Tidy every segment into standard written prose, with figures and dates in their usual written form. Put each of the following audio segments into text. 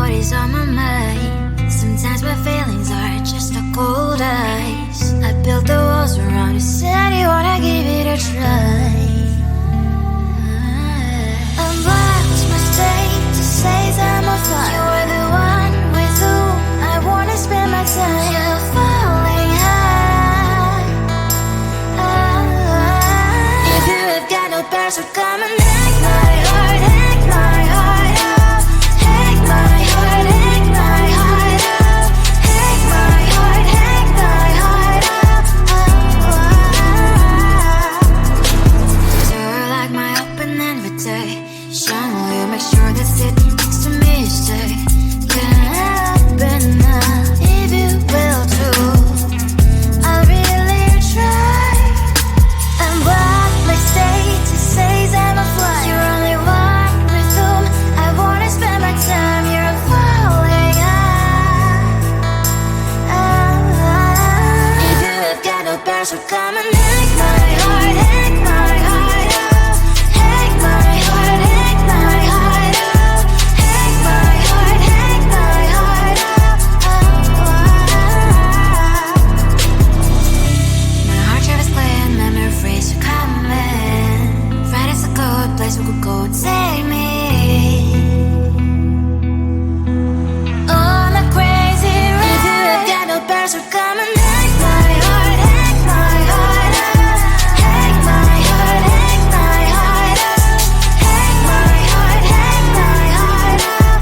what is on my mind. Sometimes my feelings are just a cold ice. I built the walls around you, said you wanna give it a try. I'm lost my state to say I'm a fly. You are the one with whom I wanna spend my time. You're falling high. If you have got no powers, so come and hack my heart, hack my heart out. Hack my heart, hack my heart out. Hack my heart, hack my heart out. You're like my open invitation. Will you make sure that sitting next to me you stay? Can happen now if you will too. I'll really try. And what my state to say I'm a fly. You're only one with whom I wanna spend my time. You're falling high. If you have got no powers, so come and hack my heart, hack my heart out. Hack my heart, hack my heart out. Hack my heart, hack my heart out. My heart travels playing memories are coming. Friday's a good place we could go, take me. On a crazy ride. If you have got no powers, so come and hack my heart, hack my heart out. Hack my heart, hack my heart out. Hack my heart, hack my heart out.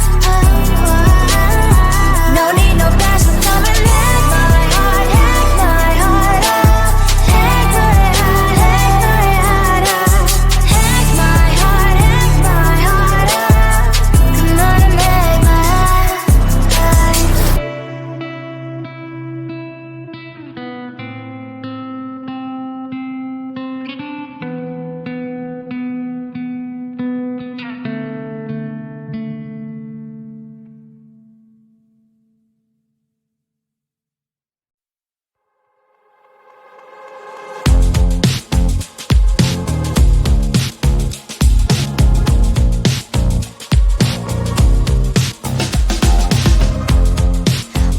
No need no powers, so come and hack my heart, hack my heart out. Hack my heart, hack my heart out. Hack my heart, hack my heart out. Come on and make my heart.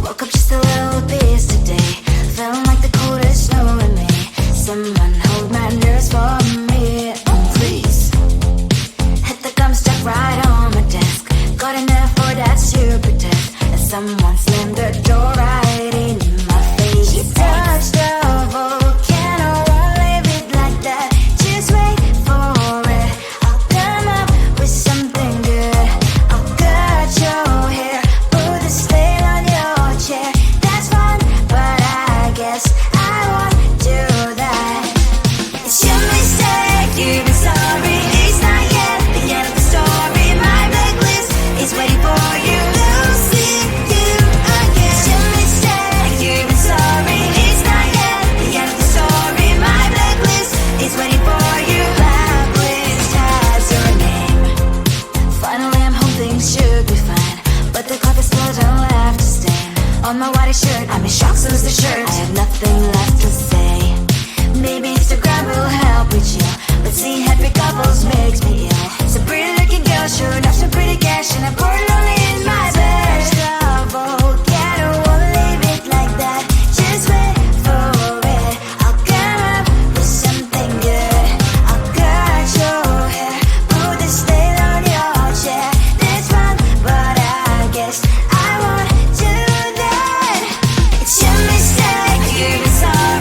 Woke up just a little pissed today. Felt like the coldest snow in me. Someone hold my nerves for me, please. Hit the gum stuck right on my desk. Got enough for that stupid test. And someone slammed the door right in my face. She touched the volcano, won't leave it like that. Just wait for it. I'll come up with something good. I'll cut your hair, put a stain on your chair. That's fun, but I guess I won't do that. It's your mistake, you've been sorry. It's not yet the end of the story. My blacklist is waiting for you. Losing you again. It's your mistake, you've been sorry. It's not yet the end of the story. My blacklist is waiting for you. Blacklist has your name. Finally, I'm home, things should be fine. But the carpet's still don't left to stain. On my white shirt, I'm in shock, so is the shirt. I have nothing left to say. Maybe Instagram will help with you, but seeing happy couples makes me ill. Some pretty looking girl showing off some pretty cash, and I'm pouring lonely in my bed. Volcano, won't leave it like that. Just wait for it. I'll come up with something good. I'll cut your hair, put the stain on your chair. That's fun, but I guess I won't do that. It's your mistake, you've been sorry.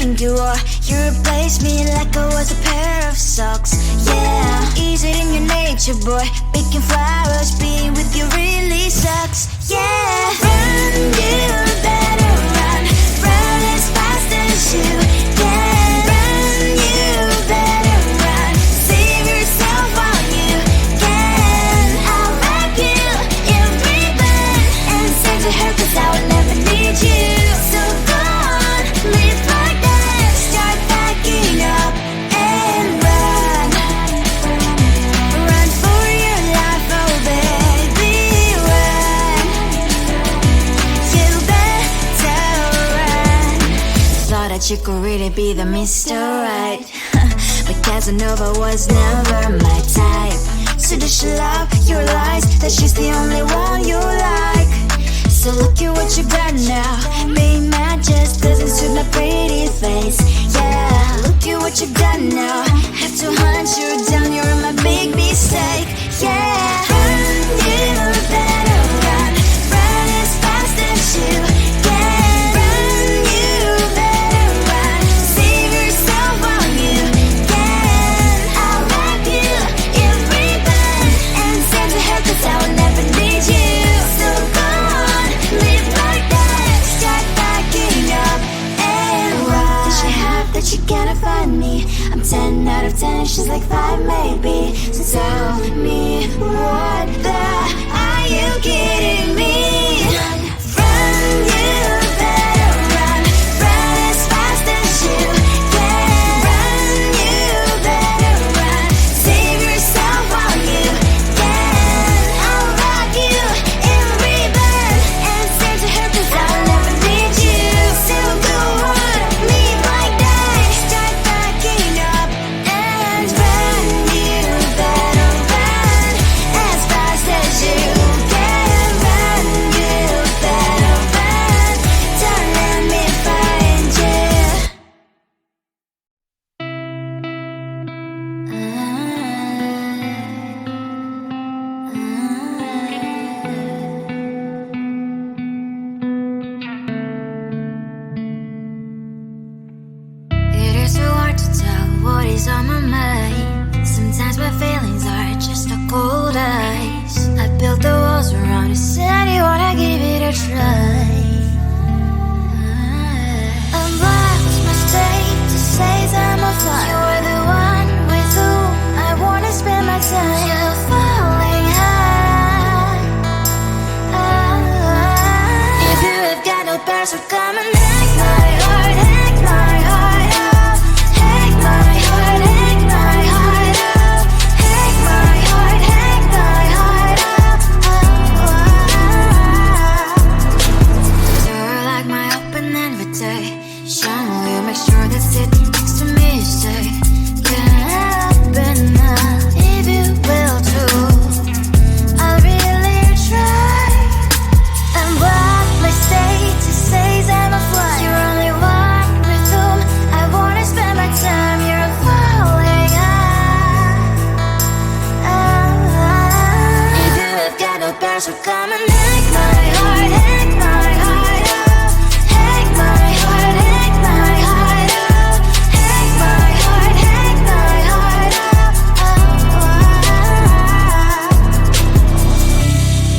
think you are. You replaced me like I was a pair of socks. Yeah, is it in your nature, boy? Picking flowers, being with you really sucks. Yeah, run, you better run. Run as fast as you can. Run, you better run. Save yourself while you can. I'll wrap you in ribbon and send to her, 'cause I will never need you. So go on, live like that. Start backing up and run. Run for your life, oh baby, run. You better run. Thought that you could really be the Mr. Right, but Casanova was never my type. So does she love your lies, that she's the only one you like? So look at what you got now. Being mad just doesn't suit my pretty face. Yeah, look at what you got now. Have to hunt you down, you're my big mistake. Yeah, run, you better run. Run as fast as you can. Run, you better run. Save yourself while you can. I'll wrap you in ribbon and send to her, 'cause I will never need you. So go on, live like that. Start backing up and run. Does she have that you cannot find me? I'm 10 out of 10, she's like 5 maybe. So tell me, what the, are you kidding me? Run, you better run. Run as fast as you can. Run, you better run. Save yourself while you can. I'll wrap you in ribbon and send to her, 'cause I will never need you. So go on, live like that. Start backing up and run. You better run as fast as you can. Run, you better run. Don't let me find you. It is so hard to tell what is on my mind. Sometimes my feelings are just a cold ice. I built the walls around you, said you wanna give it a try. I'm lost, my state to say I'm a fly. You're the one with whom I wanna spend my time. You're falling high. If you have got no past, so come and hack my heart, hack my heart out. Hack my heart, hack my heart out. Hack my heart, hack my heart out. You're like my open invitation. Will you make sure that sitting next to me you say, get up and now, if you will too. I'll really try. And what my state to say I'm a fly. You're only one with whom I wanna spend my time. You're falling high. If you have got no past, so come and hack my heart, hack my heart out. Hack my heart, hack my heart out. Hack my heart, hack my heart out.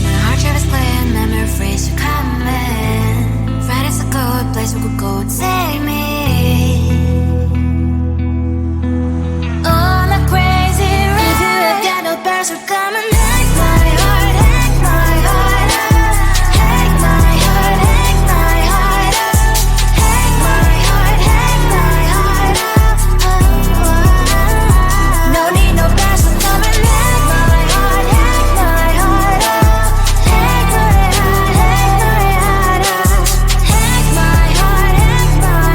My heart drive is clear, memory freeze, you're coming. Friday's a good place we could go, take me. On a crazy ride. If you have got no past, so come and hack my heart, hack my heart out. Hack my heart, hack my heart out. Hack my heart, hack my heart out. No need no past, so come and hack my heart, hack my heart out. Hack my heart, hack my heart out. Hack my heart, hack my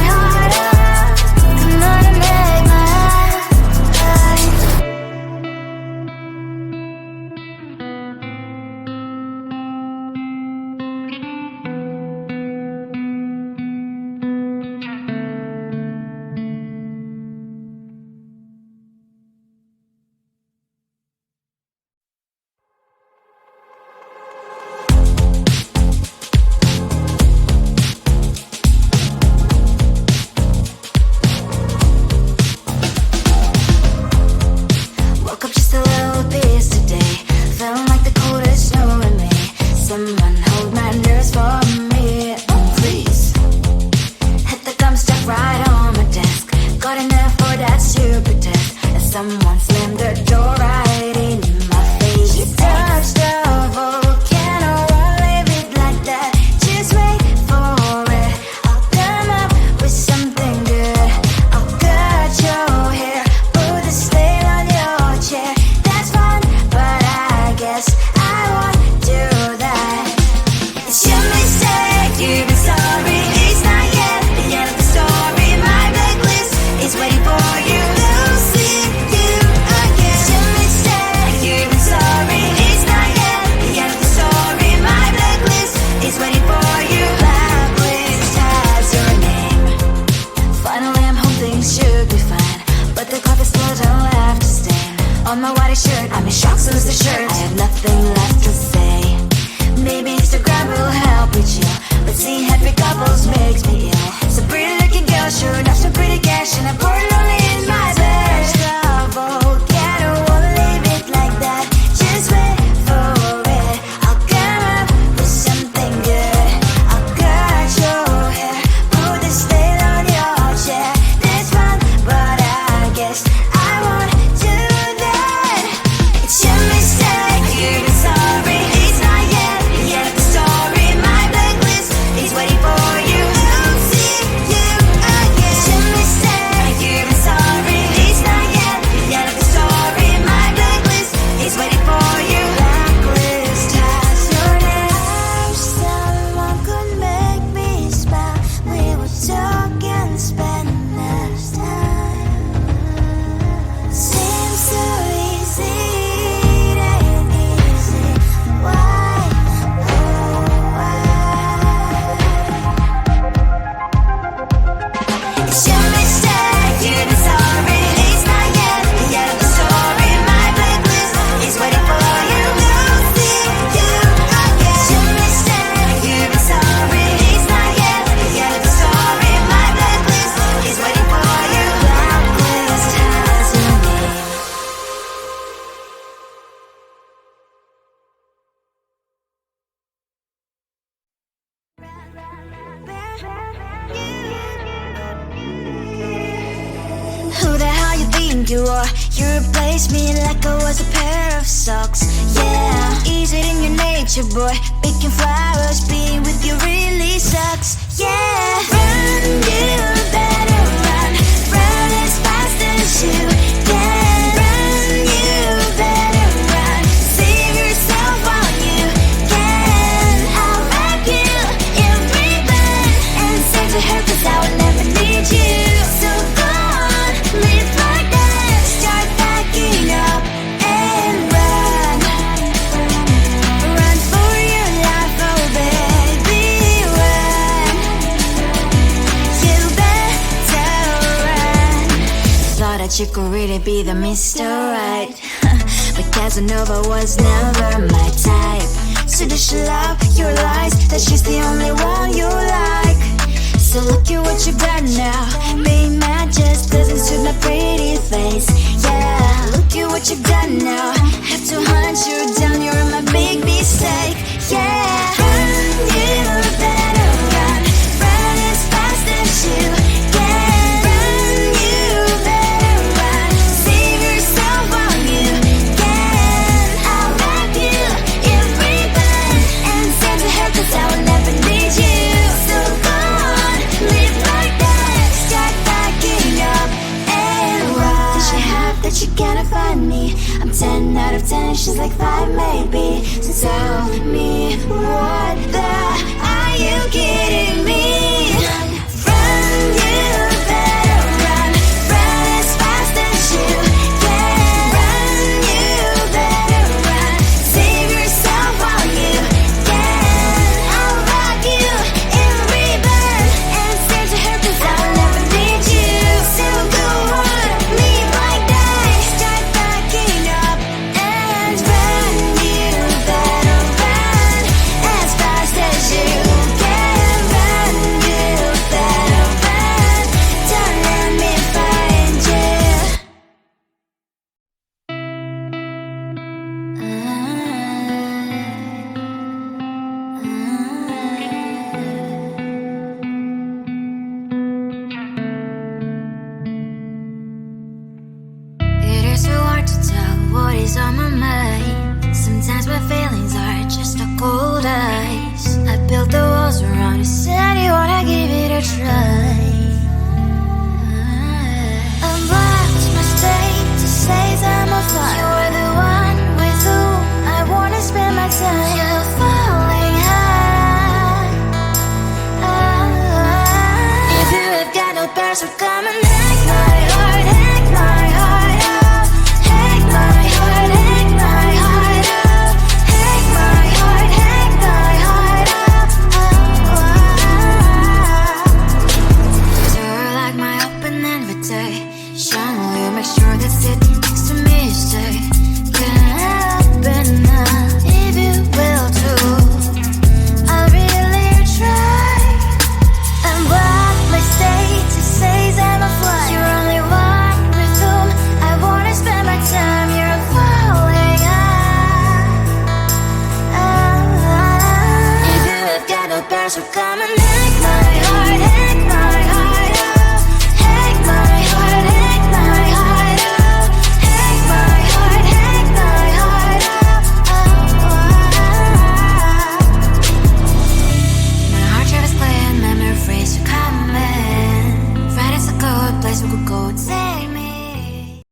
the shirt. I have nothing left to say. Maybe Instagram will help with you, but seeing happy couples makes me ill. Some pretty looking girl showing off some pretty cash, and I'm pouring only in my bed. Trouble, yeah, I don't wanna leave it like that. Just wait for it. I'll come up with something good. I'll cut your hair, put the stain on your chair. That's fun, but I guess I won't do that. It's your mistake, you're sorry. It's not yet the end of the story. My blacklist is waiting for you. I'll see you again. It's your mistake, you're sorry. It's not yet the end of the story. My blacklist is waiting for you. Blacklist has your name. I wish someone could make me smile. We would talk and spend less time. Seems so easy, it ain't easy. Why? Oh, why? It's your mistake, you're sorry. It's not yet the end of the story. My blacklist is waiting for you. I'll see you again. It's your mistake, you're sorry. It's not yet the end of the story. My blacklist is waiting for you. Blacklist has your name. Who the hell you think you are? You replaced me like I was a pair of socks. Yeah, is it in your nature, boy? Picking flowers, being with you really sucks. Yeah, run, you better run. Run as fast as you can. Run, you better run. Save yourself while you can. I'll wrap you in ribbon and send to her, 'cause I will never need you. So go on, live like that. Start backing up and run. Run for your life, oh baby, run. You better run. Thought that you could really be the Mr. Right, but Casanova was never my type. So does she love your lies, that she's the only one you like? So look at what you've done now. Being mad just doesn't suit my pretty face. Yeah, look at what you've done now. Have to hunt you down, you're my big mistake. Yeah, run, you better run. Run as fast as you can. Run, you better run. Save yourself while you can. I'll wrap you in ribbon and send to her, 'cause I will never need you. So go on, live like that. Start backing up and run. Does she have that you cannot find me? I'm 10 out of 10, she's like 5 maybe. So tell me, what the are you kidding me? Run, you better run. Run as fast as you can. Run, you better run. Save yourself while you can. I'll wrap you in ribbon and send to her, 'cause I will never need you. So go on, live like that. Start backing up and run. You better run as fast as you can. Run, 속을 곳에